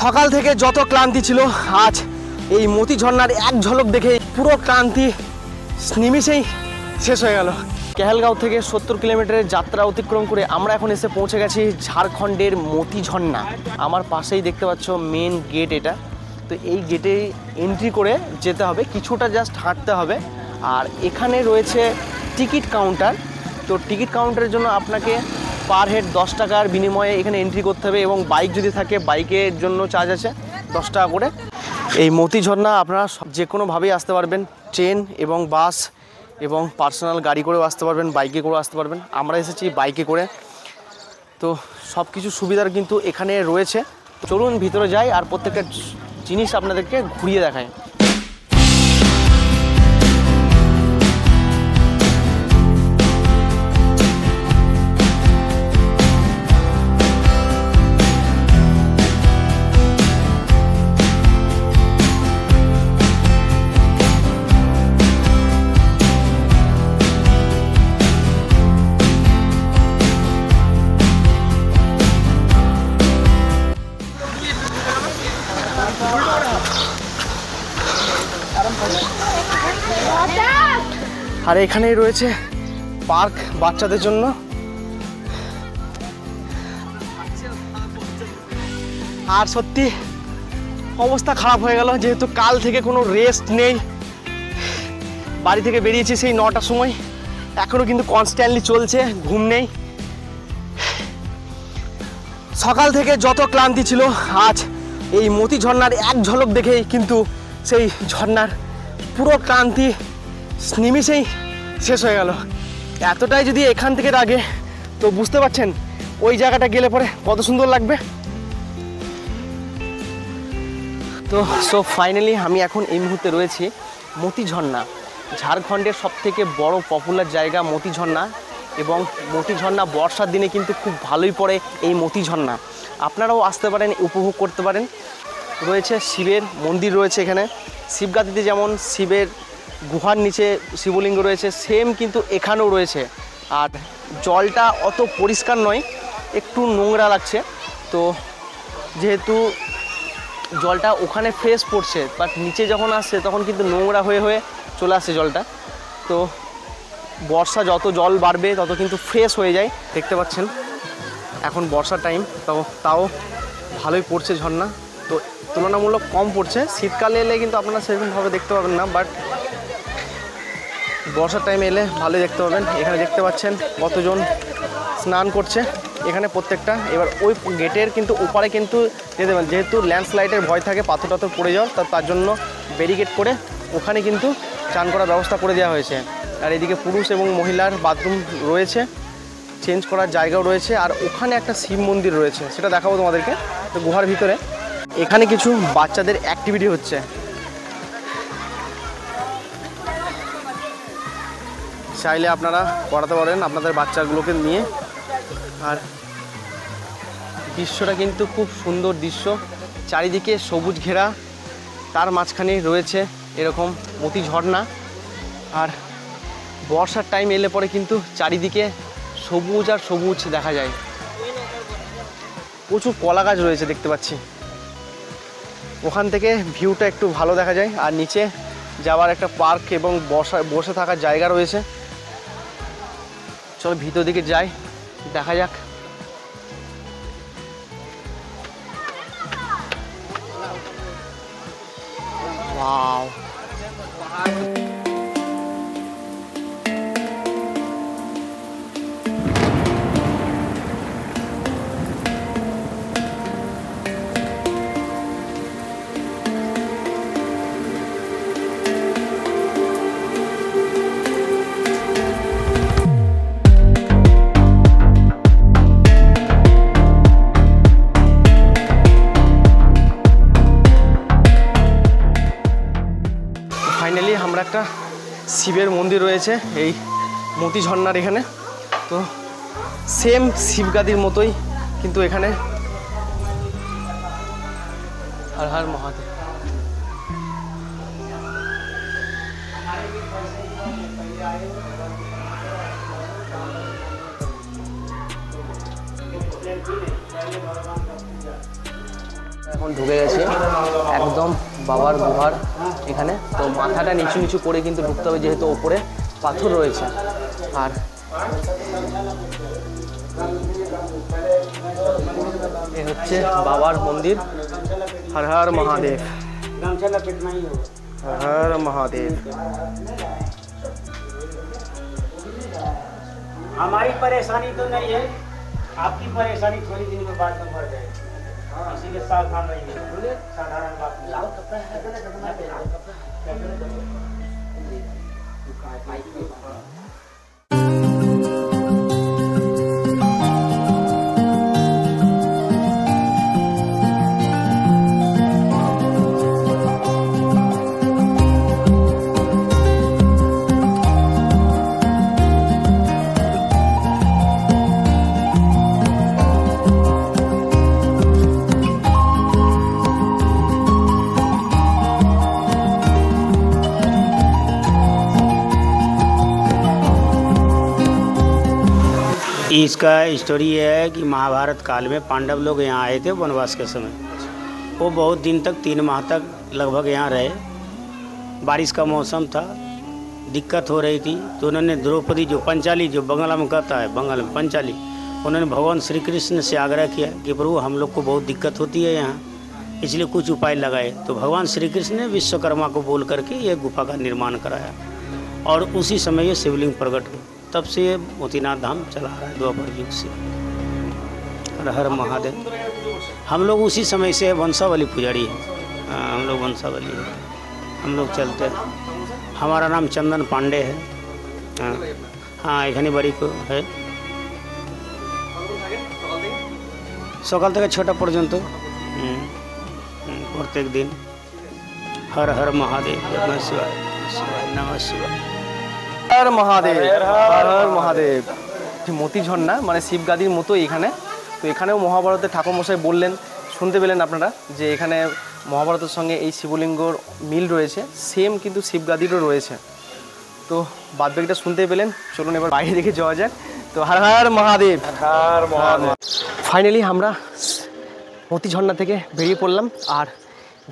সকাল থেকে যত ক্লান্তি ছিল আজ এই মতি ঝর্ণার এক ঝলক দেখে পুরো ক্লান্তি নিমিষেই শেষ হয়ে গেল। কেহেলগাঁও থেকে 70 কিলোমিটারের যাত্রা অতিক্রম করে আমরা এখন এসে পৌঁছে গেছি ঝাড়খণ্ডের মতি ঝর্ণা। আমার পাশেই দেখতে পাচ্ছ মেন গেট এটা। তো এই গেটে এন্ট্রি করে যেতে হবে, কিছুটা জাস্ট হাঁটতে হবে। আর এখানে রয়েছে টিকিট কাউন্টার। তো টিকিট কাউন্টারের জন্য আপনাকে পার হেড 10 টাকার বিনিময়ে এখানে এন্ট্রি করতে হবে, এবং বাইক যদি থাকে বাইকের জন্য চার্জ আছে 10 টাকা করে। এই মতি ঝর্ণা আপনারা যে কোনোভাবেই আসতে পারবেন, ট্রেন এবং বাস এবং পার্সোনাল গাড়ি করেও আসতে পারবেন, বাইকে করেও আসতে পারবেন। আমরা এসেছি বাইকে করে। তো সব কিছু সুবিধার কিন্তু এখানে রয়েছে। চলুন ভিতরে যাই আর প্রত্যেকটা জিনিস আপনাদেরকে ঘুরিয়ে দেখায়। আর এখানেই রয়েছে পার্ক বাচ্চাদের জন্য। আর সত্যি অবস্থা খারাপ হয়ে গেল, যেহেতু কাল থেকে কোনো রেস্ট নেই। বাড়ি থেকে বেরিয়েছি সেই 9টার সময়, এখনও কিন্তু কনস্ট্যান্টলি চলছে, ঘুম নেই। সকাল থেকে যত ক্লান্তি ছিল আজ এই মতি ঝর্ণার এক ঝলক দেখেই কিন্তু সেই ঝর্ণার পুরো ক্লান্তি নিমিষেই শেষ হয়ে গেল। এতটাই যদি এখান থেকে লাগে তো বুঝতে পারছেন ওই জায়গাটা গেলে পরে কত সুন্দর লাগবে। তো ফাইনালি আমি এখন এই মুহূর্তে রয়েছি মতি ঝর্ণা, ঝাড়খণ্ডের সবথেকে বড় পপুলার জায়গা মতি ঝর্ণা। এবং মতি ঝর্ণা বর্ষার দিনে কিন্তু খুব ভালোই পড়ে এই মতি ঝর্ণা। আপনারাও আসতে পারেন, উপভোগ করতে পারেন। রয়েছে শিবের মন্দির রয়েছে এখানে। শিবগাতিতে যেমন শিবের গুহার নিচে শিবলিঙ্গ রয়েছে, সেম কিন্তু এখানেও রয়েছে। আর জলটা অত পরিষ্কার নয়, একটু নোংরা লাগছে। তো যেহেতু জলটা ওখানে ফ্রেশ পড়ছে, বাট নিচে যখন আসছে তখন কিন্তু নোংরা হয়ে হয়ে চলে আসছে জলটা। তো বর্ষা যত জল বাড়বে তত কিন্তু ফ্রেশ হয়ে যায়। দেখতে পাচ্ছেন এখন বর্ষার টাইম, তাও ভালোই পড়ছে ঝর্ণা। তো তুলনামূলক কম পড়ছে, শীতকালে এলে কিন্তু আপনারা সেরকমভাবে দেখতে পাবেন না, বাট বর্ষার টাইমে এলে ভালোই দেখতে পাবেন। এখানে দেখতে পাচ্ছেন কতজন স্নান করছে এখানে প্রত্যেকটা। এবার ওই গেটের কিন্তু ওপারে কিন্তু যেতে পারেন, যেহেতু ল্যান্ডস্লাইডের ভয় থাকে পাথর টাথর পড়ে যাওয়ার, তার জন্য ব্যারিকেড করে ওখানে কিন্তু চান করার ব্যবস্থা করে দেওয়া হয়েছে। আর এদিকে পুরুষ এবং মহিলার বাথরুম রয়েছে, চেঞ্জ করার জায়গাও রয়েছে। আর ওখানে একটা শিব মন্দির রয়েছে, সেটা দেখাবো তোমাদেরকে। তো গুহার ভিতরে এখানে কিছু বাচ্চাদের অ্যাক্টিভিটি হচ্ছে। চাইলে আপনারা করাতে পারেন আপনাদের বাচ্চাগুলোকে নিয়ে। আর দৃশ্যটা কিন্তু খুব সুন্দর দৃশ্য, চারিদিকে সবুজ ঘেরা, তার মাঝখানে রয়েছে এরকম মতি ঝর্ণা। আর বর্ষার টাইম এলে পরে কিন্তু চারিদিকে সবুজ আর সবুজ দেখা যায়। প্রচুর কলা গাছ রয়েছে দেখতে পাচ্ছি, ওখান থেকে ভিউটা একটু ভালো দেখা যায়। আর নিচে যাওয়ার একটা পার্ক এবং বসে থাকার জায়গা রয়েছে। চলো ভিতর দিকে যাই, দেখা যাক। ওয়াও, ফাইনালি আমরা একটা শিবের মন্দির রয়েছে এই মতি ঝর্ণার এখানে। তো সেম শিবগাদির মতোই কিন্তু এখানে। হর হর মহাদেব। এখন ঢুকে গেছে একদম বাবার গুহার এখানে। তো মাথাটা নিচু নিচু করে কিন্তু ঢুকতে হবে, যেহেতু ওপরে পাথর রয়েছে। আর এ হচ্ছে বাবার মন্দির। হর হর মহাদেব, हर हर महादेव। हमारी परेशानी तो नहीं है, आपकी परेशानी थोड़ी दिन में बाद में बढ़ जाएगी, इसीलिए सावधान रहिए। साधारण बात इसका स्टोरी ये है कि महाभारत काल में पांडव लोग यहाँ आए थे वनवास के समय। वो बहुत दिन तक 3 माह तक लगभग यहाँ रहे। बारिश का मौसम था, दिक्कत हो रही थी, तो उन्होंने द्रौपदी जो पंचाली, जो बंगाला में कहता है, बंगाल में पंचाली, उन्होंने भगवान श्री कृष्ण से आग्रह किया कि प्रभु हम लोग को बहुत दिक्कत होती है यहाँ, इसलिए कुछ उपाय लगाए। तो भगवान श्री कृष्ण ने विश्वकर्मा को बोल करके ये गुफा का निर्माण कराया और उसी समय ये शिवलिंग प्रकट हुई। तब से ये मोतीनाथ धाम चला रहा है द्वापर युग से। हर हर महादेव। हम लोग उसी समय से वंशावली पुजारी हैं। हम लोग वंशावली हैं, हम लोग चलते हैं। हमारा नाम चंदन पांडे है। हाँ एखाने बाड़ी को है सकाल থেকে 6টা পর্যন্ত प्रत्येक दिन। हर हर महादेव, नमः शिवाय, नमः शिवाय, हर महादेव, हर हर महादेव। मोती झरना মানে শিবগাদির মতো এখানে। তো এখানেও মহাভারতের ঠাকুরমশাই বললেন, শুনতে পেলেন আপনারা যে এখানে মহাভারতের সঙ্গে এই শিবলিঙ্গর মিল রয়েছে, সেম কিন্তু শিবগাদিরও রয়েছে। তো বাদবাকিটা শুনতে পেলেন। চলুন এবার বাইরে দিকে যাওয়া যাক। তো হর হর মহাদেব, হর মহাদেব। ফাইনালি আমরা মোতি ঝর্ণা থেকে বেরিয়ে পড়লাম। আর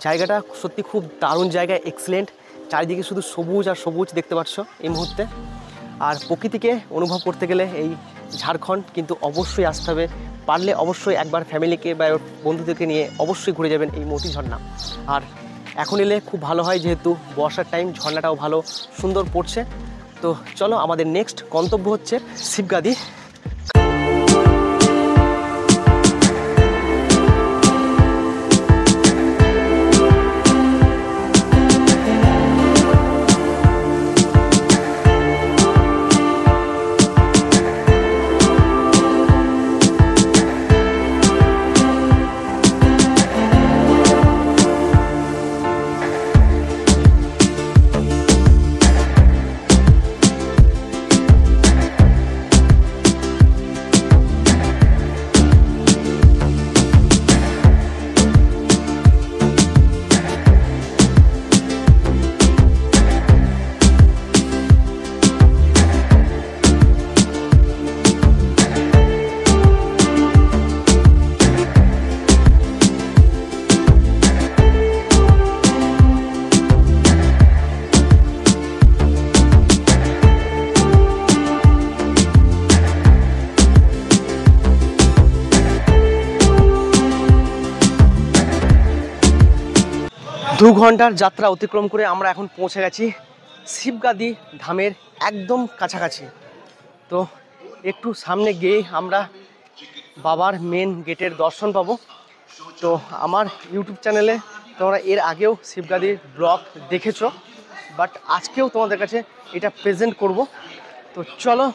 জায়গাটা সত্যি খুব দারুণ জায়গা, এক্সেলেন্ট। চারিদিকে শুধু সবুজ আর সবুজ দেখতে পাচ্ছ এই মুহূর্তে। আর প্রকৃতিকে অনুভব করতে গেলে এই ঝাড়খণ্ড কিন্তু অবশ্যই আসতে হবে। পারলে অবশ্যই একবার ফ্যামিলিকে বা বন্ধুদেরকে নিয়ে অবশ্যই ঘুরে যাবেন এই মোতি ঝর্ণা। আর এখন এলে খুব ভালো হয়, যেহেতু বর্ষার টাইম, ঝর্ণাটাও ভালো সুন্দর পড়ছে। তো চলো আমাদের নেক্সট গন্তব্য হচ্ছে শিবগাদি। 2 ঘন্টার যাত্রা অতিক্রম করে আমরা এখন পৌঁছে গেছি শিবগাদি ধামের একদম কাছাকাছি। তো একটু সামনে গিয়ে আমরা বাবার মেন গেটের দর্শন পাবো। তো আমার ইউটিউব চ্যানেলে তোমরা এর আগেও শিবগাদির ব্লগ দেখেছো, বাট আজকেও তোমাদের কাছে এটা প্রেজেন্ট করব। তো চলো।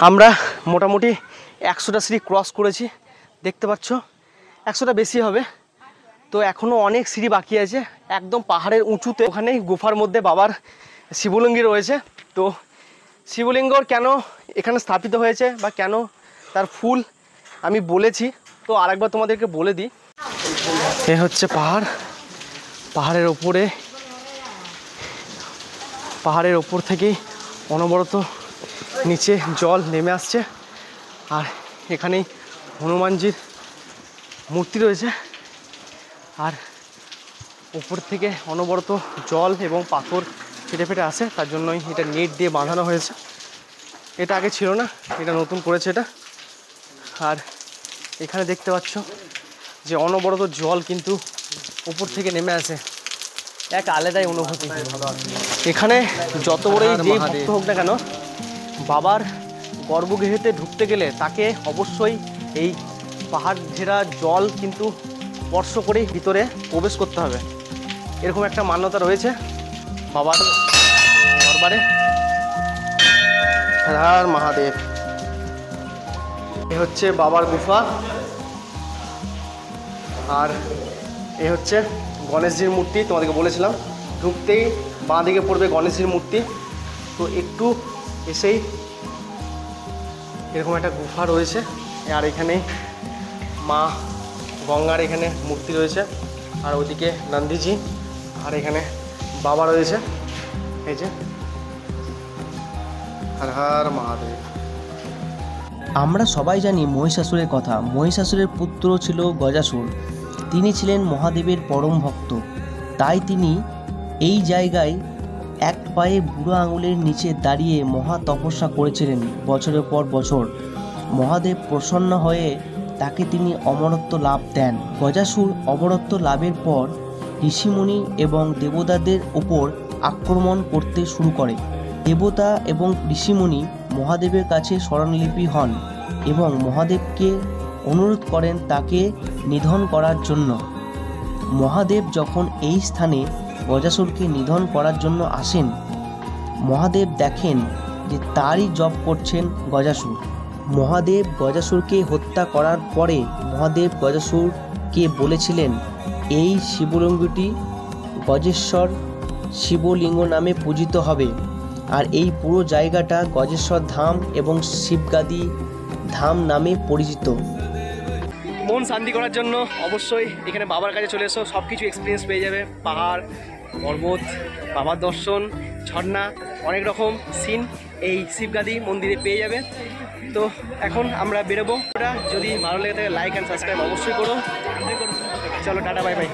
100টা সিঁড়ি ক্রস করেছি। দেখতে পাচ্ছ 100টা বেশি হবে। তো এখনও অনেক সিঁড়ি বাকি আছে, একদম পাহাড়ের উঁচুতে। ওখানে গুফার মধ্যে বাবার শিবলিঙ্গ রয়েছে। তো শিবলিঙ্গ কেন এখানে স্থাপিত হয়েছে বা কেন তার ফুল আমি বলেছি, তো আরেকবার তোমাদেরকে বলে দিই। এ হচ্ছে পাহাড়, পাহাড়ের ওপর থেকেই অনবরত নিচে জল নেমে আসছে। আর এখানেই হনুমানজির মূর্তি রয়েছে। আর উপর থেকে অনবরত জল এবং পাথর ফেটে ফেটে আসে, তার জন্যই এটা নেট দিয়ে বাঁধানো হয়েছে। এটা আগে ছিল না, এটা নতুন করেছে এটা। আর এখানে দেখতে পাচ্ছ যে অনবরত জল কিন্তু উপর থেকে নেমে আসে, এক আলাদাই অনুভূতি। এখানে যত বড়ই যেই ভক্ত হোক না কেন, বাবার গর্ভগৃহেতে ঢুকতে গেলে তাকে অবশ্যই এই পাহাড় ঘেরা জল কিন্তু স্পর্শ করেই ভিতরে প্রবেশ করতে হবে, এরকম একটা মান্যতা রয়েছে বাবার দরবারে। হর মহাদেব। এ হচ্ছে বাবার গুফা, আর এ হচ্ছে গণেশজির মূর্তি। তোমাদেরকে বলেছিলাম ঢুকতেই বাঁ দিকে পড়বে গণেশজির মূর্তি। তো একটু এসেই এরকম একটা গুফা রয়েছে। আর এখানে মা গঙ্গার এখানে মূর্তি রয়েছে, আর ওদিকে নন্দীজি, আর এখানে বাবা রয়েছে। এই যে হর হর মহাদেব। আমরা সবাই জানি মহিষাসুরের কথা। মহিষাসুরের পুত্র ছিল গজাসুর। তিনি ছিলেন মহাদেবের পরম ভক্ত। তাই তিনি এই জায়গায় এক পায়ে বুড়ো আঙুলের নিচে দাঁড়িয়ে মহা তপস্যা করেছিলেন বছরের পর বছর। মহাদেব প্রসন্ন হয়ে তাকে তিনি অমরত্ব লাভ দেন। গজাসুর অমরত্ব লাভের পর ঋষিমুনি এবং দেবতাদের উপর আক্রমণ করতে শুরু করে। দেবতা এবং ঋষিমুনি মহাদেবের কাছে শরণলিপি হন এবং মহাদেবকে অনুরোধ করেন তাকে নিধন করার জন্য। মহাদেব যখন এই স্থানে গজাসুরকে নিধন করার জন্য আসেন, মহাদেব দেখেন যে তারই জপ করছেন গজাসুর। মহাদেব গজাসুরকে হত্যা করার পরে মহাদেব গজাসুরকে বলেছিলেন এই শিবলিঙ্গটি গজেশ্বর শিবলিঙ্গ নামে পূজিত হবে। আর এই পুরো জায়গাটা গজেশ্বর ধাম এবং শিবগাদি ধাম নামে পরিচিত। মন শান্তি করার জন্য অবশ্যই এখানে বাবার কাছে চলে এসো, সব কিছু এক্সপিরিয়েন্স পেয়ে যাবে। পাহাড়, পর্বত, বাবার দর্শন, ঝর্ণা, অনেক রকম সিন এই শিবগাদি মন্দিরে পেয়ে যাবে। তো এখন আমরা বেরোবো। ওটা যদি ভালো লেগে থাকে লাইক অ্যান্ড সাবস্ক্রাইব অবশ্যই করো। চলো টাটা, বাই বাই।